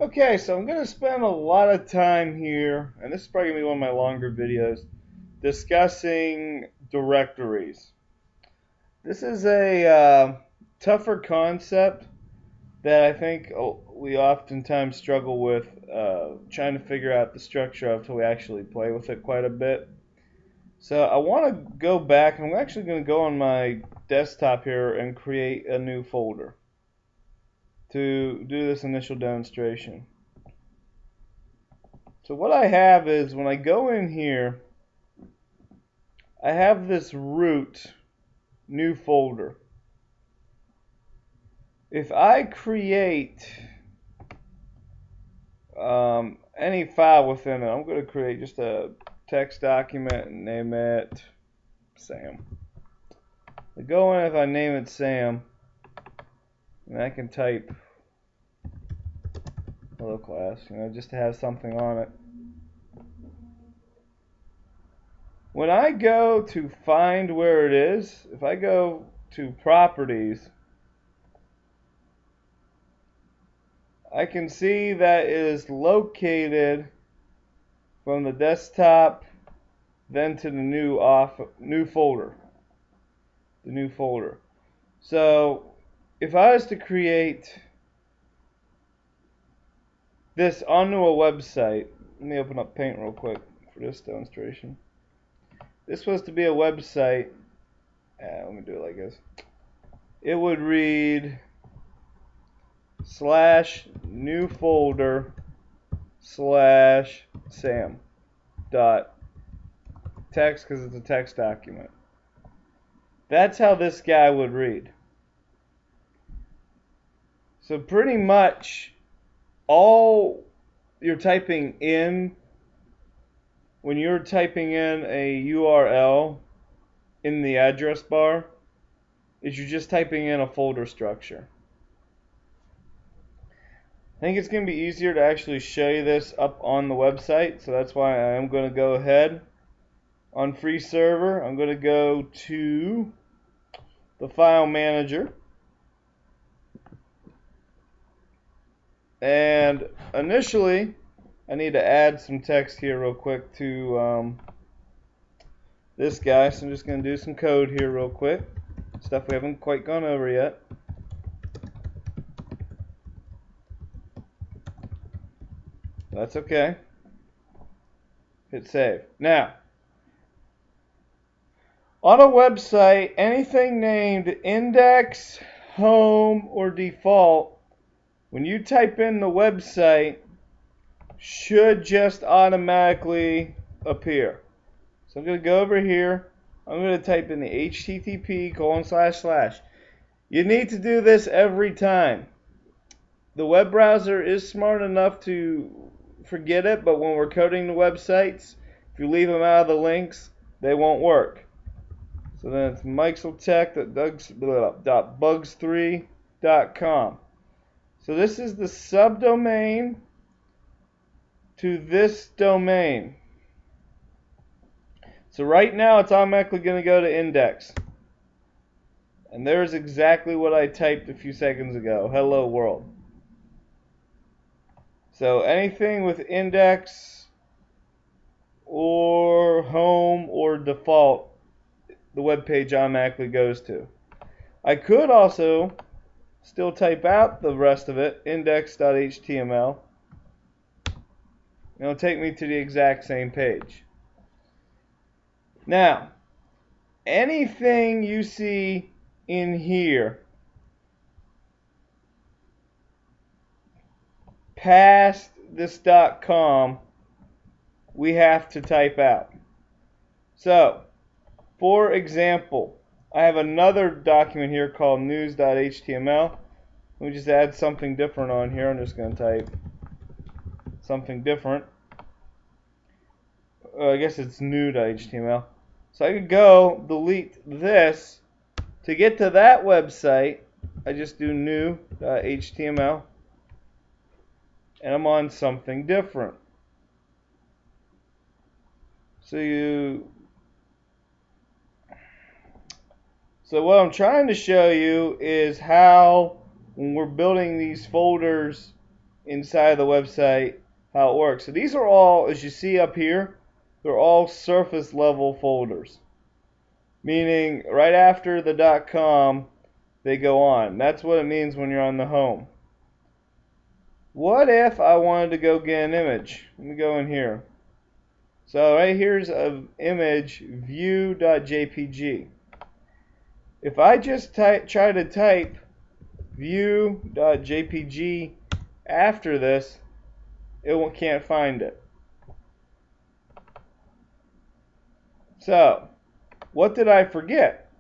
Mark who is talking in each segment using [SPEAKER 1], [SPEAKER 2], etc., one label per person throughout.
[SPEAKER 1] Okay, so I'm going to spend a lot of time here, and this is probably going to be one of my longer videos, discussing directories. This is a tougher concept that I think we oftentimes struggle with trying to figure out the structure of until we actually play with it quite a bit. So I want to go back, and I'm actually going to go on my desktop here and create a new folder to do this initial demonstration. So what I have is when I go in here, I have this root new folder. If I create any file within it, I'm going to create just a text document and name it Sam. I go in, if I name it Sam, and I can type hello class, just to have something on it. When I go to find where it is, if I go to properties, I can see that it is located from the desktop then to the new folder. The new folder. So if I was to create this onto a website, let me open up Paint real quick for this demonstration. This was to be a website. Let me do it like this. It would read /new folder /Sam dot text, because it's a text document. That's how this guy would read. So pretty much all you're typing in when you're typing in a URL in the address bar is you're just typing in a folder structure. I think it's going to be easier to actually show you this up on the website, so that's why I am going to go ahead on free server. I'm going to go to the file manager, and initially I need to add some text here real quick to this guy, so I'm just going to do some code here real quick, stuff we haven't quite gone over yet. That's okay. Hit save. Now, on a website, anything named index, home, or default, when you type in the website, should just automatically appear. So I'm going to go over here. I'm going to type in the http://. You need to do this every time. The web browser is smart enough to forget it, but when we're coding the websites, if you leave them out of the links, they won't work. So then it's mixeltech.bugs3.com. So this is the subdomain to this domain. So right now it's automatically going to go to index. And there's exactly what I typed a few seconds ago. Hello world. So anything with index or home or default, the web page automatically goes to. I could also still type out the rest of it, index.html. It'll take me to the exact same page. Now, anything you see in here past this .com, we have to type out. So, for example, I have another document here called news.html. Let me just add something different on here. I'm just going to type something different. I guess it's new.html. So I could go delete this. To get to that website, I just do new.html. And I'm on something different. So what I'm trying to show you is how, when we're building these folders inside of the website how it works. So these are all, as you see up here, they're all surface level folders. Meaning right after the .com they go on. That's what it means when you're on the home. What if I wanted to go get an image? Let me go in here. So right here's an image view.jpg. If I just try to type view.jpg after this, it can't find it. So, what did I forget?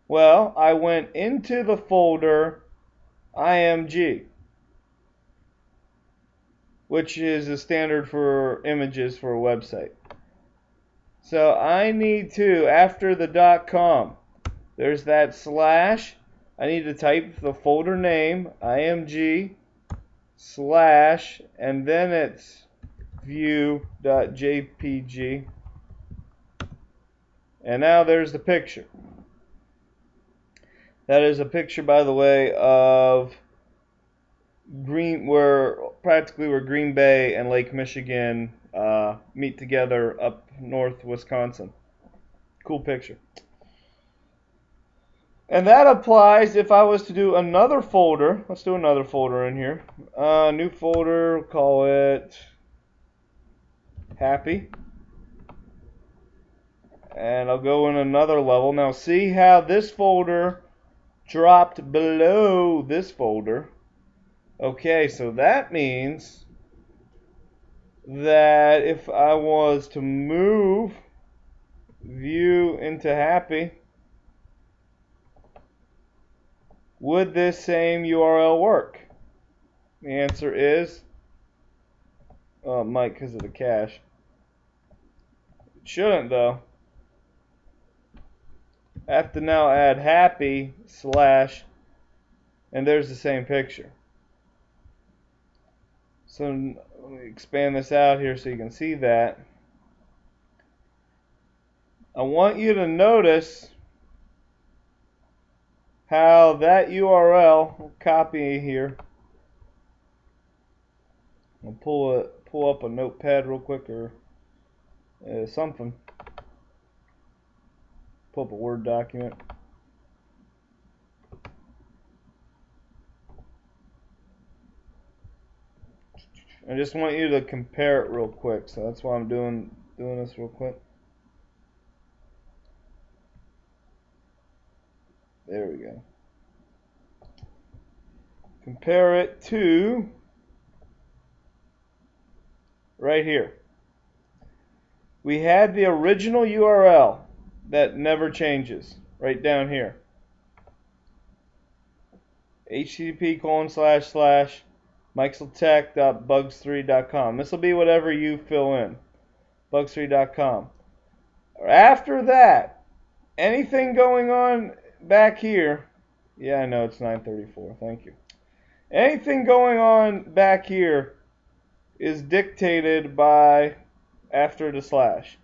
[SPEAKER 1] Well, I went into the folder IMG, which is the standard for images for a website. So I need to, after the .com, there's that slash. I need to type the folder name, IMG, slash, and then it's view.jpg. And now there's the picture. That is a picture, by the way, of where Green Bay and Lake Michigan meet together up north Wisconsin. Cool picture. And that applies if I was to do another folder. Let's do another folder in here. New folder, we'll call it Happy. And I'll go in another level. Now see how this folder dropped below this folder. Okay, so that means that if I was to move View into Happy, would this same URL work? The answer is, oh, it might because of the cache. It shouldn't though. I have to now add happy slash, and there's the same picture. So let me expand this out here so you can see that. I want you to notice how that URL, I'll copy here. I'll pull up a notepad real quick or something. Pull up a Word document. I just want you to compare it real quick, so that's why I'm doing this real quick. There we go. Compare it to right here. We had the original URL that never changes right down here. http://mixeltech.bugs3.com. This will be whatever you fill in. bugs3.com. After that, anything going on back here, yeah, I know it's 9:34. Thank you. Anything going on back here is dictated by after the slash.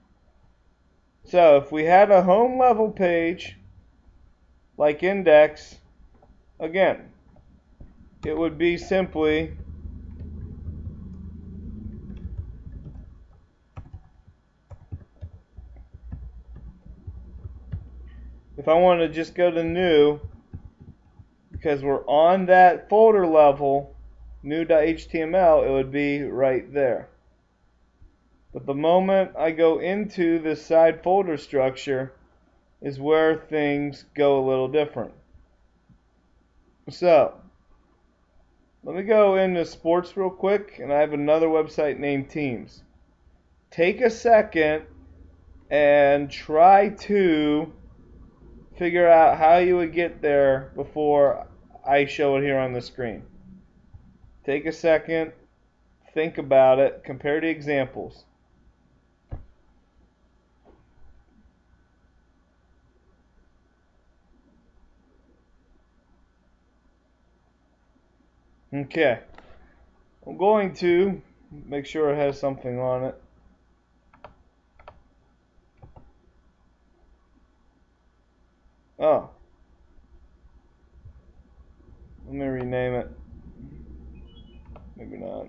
[SPEAKER 1] So if we had a home level page like index, again, it would be simply if I wanted to just go to new, because we're on that folder level, new.html, it would be right there. But the moment I go into this side folder structure is where things go a little different. So, let me go into sports real quick, and I have another website named Teams. Take a second and try to figure out how you would get there before I show it here on the screen. Take a second, think about it, compare the examples. Okay, I'm going to make sure it has something on it. Oh, let me rename it. Maybe not.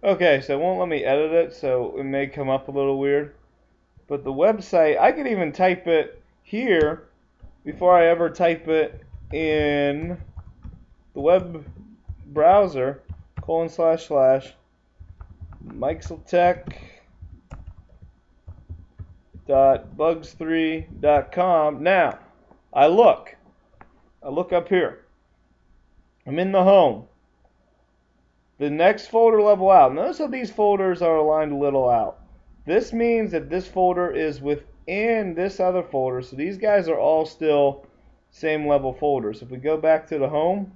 [SPEAKER 1] Okay, so it won't let me edit it, so it may come up a little weird. But the website, I could even type it here before I ever type it in the web browser, //mixeltech.bugs3.com. Now, I look up here. I'm in the home. The next folder level out. Notice how these folders are aligned a little out. This means that this folder is within this other folder, so these guys are all still same level folders. If we go back to the home,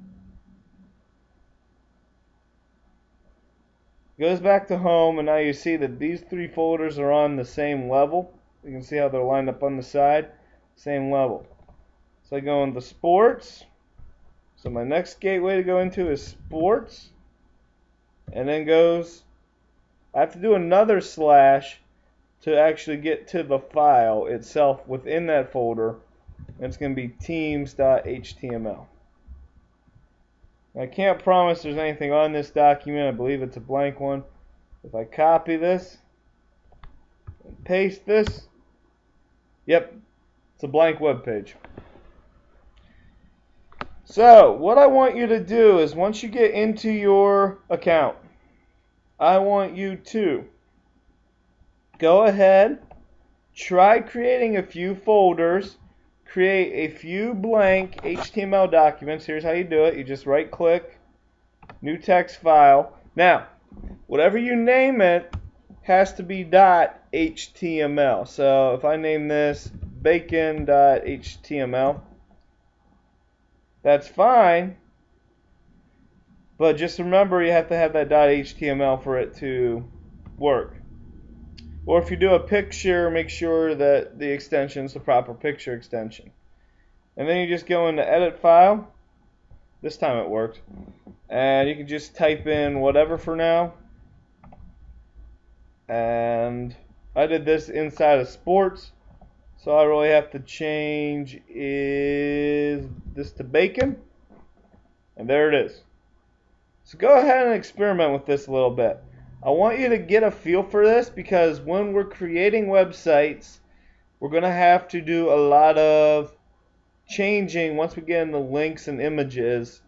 [SPEAKER 1] it goes back to home, and now you see that these three folders are on the same level. You can see how they're lined up on the side, same level. So I go into sports. So my next gateway to go into is sports, and then I have to do another slash to actually get to the file itself within that folder. And it's going to be teams.html. I can't promise there's anything on this document. I believe it's a blank one. If I copy this and paste this, yep, it's a blank web page. So what I want you to do is, once you get into your account, I want you to go ahead, try creating a few folders, create a few blank HTML documents. Here's how you do it. You just right click, new text file. Now, whatever you name it has to be .html. So if I name this bacon.html, that's fine. But just remember, you have to have that .html for it to work. Or if you do a picture, make sure that the extension is the proper picture extension. And then you just go into edit file. This time it worked. And you can just type in whatever for now. And I did this inside of sports. So all I really have to change is this to bacon. And there it is. So go ahead and experiment with this a little bit. I want you to get a feel for this, because when we're creating websites, we're going to have to do a lot of changing once we get in the links and images.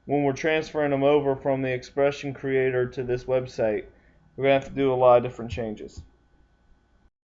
[SPEAKER 1] When we're transferring them over from the expression creator to this website, we're going to have to do a lot of different changes.